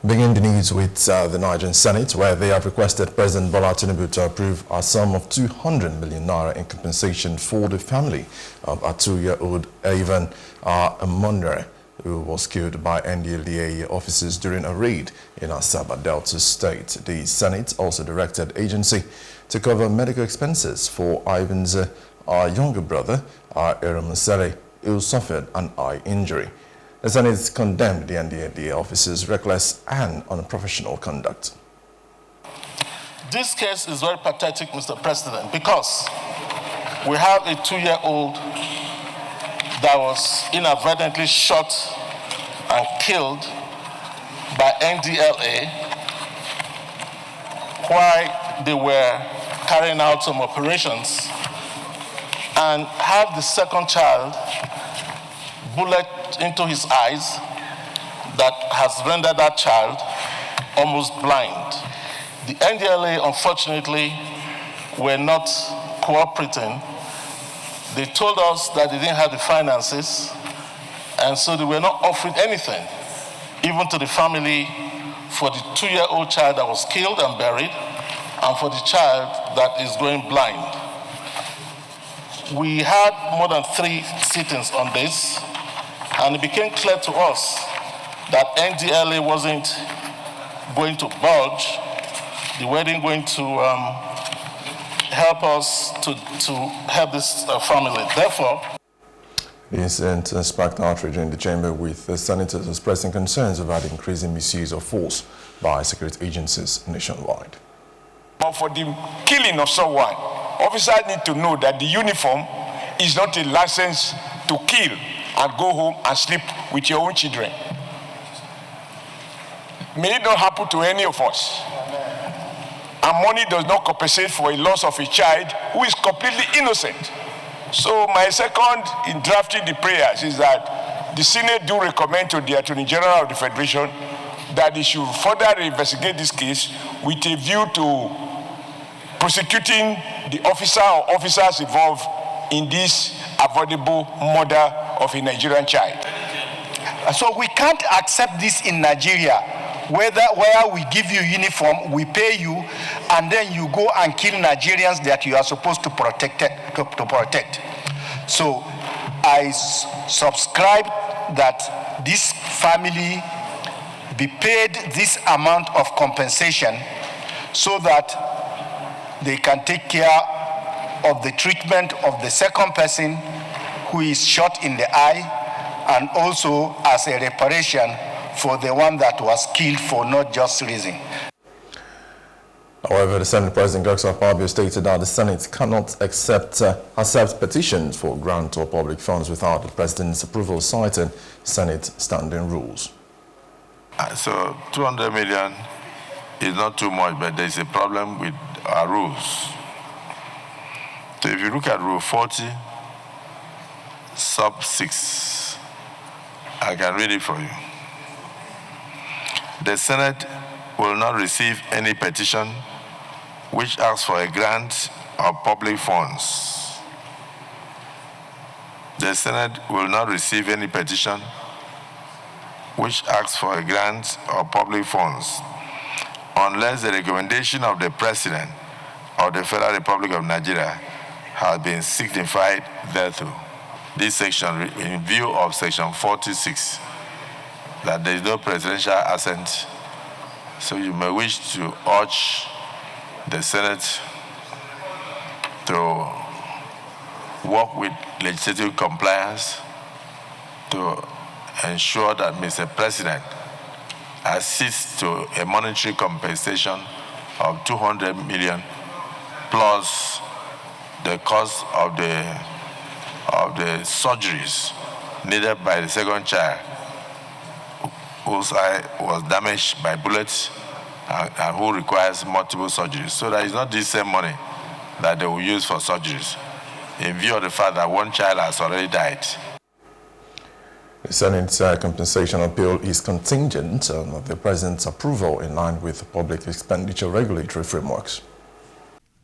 Begin the news with the Nigerian Senate, where they have requested President Bola Tinubu to approve a sum of 200 million naira in compensation for the family of a 2-year-old Ivan Ndlea, who was killed by Ndlea officers during a raid in Asaba Delta State. The Senate also directed agency to cover medical expenses for Ivan's younger brother, Ndlea, who suffered an eye injury. The Senate condemned the Ndlea officers' reckless and unprofessional conduct. This case is very pathetic, Mr. President, because we have a 2-year-old that was inadvertently shot and killed by Ndlea while they were carrying out some operations, and have the second child bullet into his eyes that has rendered that child almost blind. The Ndlea, unfortunately, were not cooperating. They told us that they didn't have the finances, and so they were not offering anything, even to the family, for the 2-year-old child that was killed and buried, and for the child that is going blind. We had more than 3 sittings on this, and it became clear to us that Ndlea wasn't going to budge. They weren't going to help us to help this family. Therefore, the incident sparked outrage in the chamber, with the senators expressing concerns about the increasing misuse of force by security agencies nationwide. But for the killing of someone, officers need to know that the uniform is not a license to kill and go home and sleep with your own children. May it not happen to any of us. And money does not compensate for a loss of a child who is completely innocent. So my second in drafting the prayers is that the Senate do recommend to the Attorney General of the Federation that they should further investigate this case with a view to prosecuting the officer or officers involved in this avoidable murder of a Nigerian child. So we can't accept this in Nigeria, where we give you uniform, we pay you, and then you go and kill Nigerians that you are supposed to protect. So I subscribe that this family be paid this amount of compensation so that they can take care of the treatment of the second person who is shot in the eye, and also as a reparation for the one that was killed for not just reason. However, the Senate President Godswill Akpabio stated that the Senate cannot accept petitions for grant of public funds without the President's approval, citing Senate standing rules. So 200 million is not too much, but there's a problem with our rules. So if you look at Rule 40, sub 6, I can read it for you. The Senate will not receive any petition which asks for a grant of public funds. The Senate will not receive any petition which asks for a grant of public funds unless the recommendation of the President of the Federal Republic of Nigeria has been signified thereto. This section, in view of Section 46, that there is no presidential assent, so you may wish to urge the Senate to work with legislative compliance to ensure that Mr. President assists to a monetary compensation of 200 million plus the cost of the surgeries needed by the second child whose eye was damaged by bullets and who requires multiple surgeries. So that it's not the same money that they will use for surgeries, in view of the fact that one child has already died. The Senate's compensation appeal is contingent on the President's approval in line with public expenditure regulatory frameworks.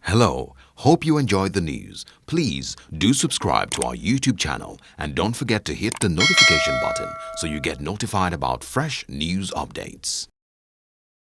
Hello, hope you enjoyed the news. Please do subscribe to our YouTube channel and don't forget to hit the notification button so you get notified about fresh news updates.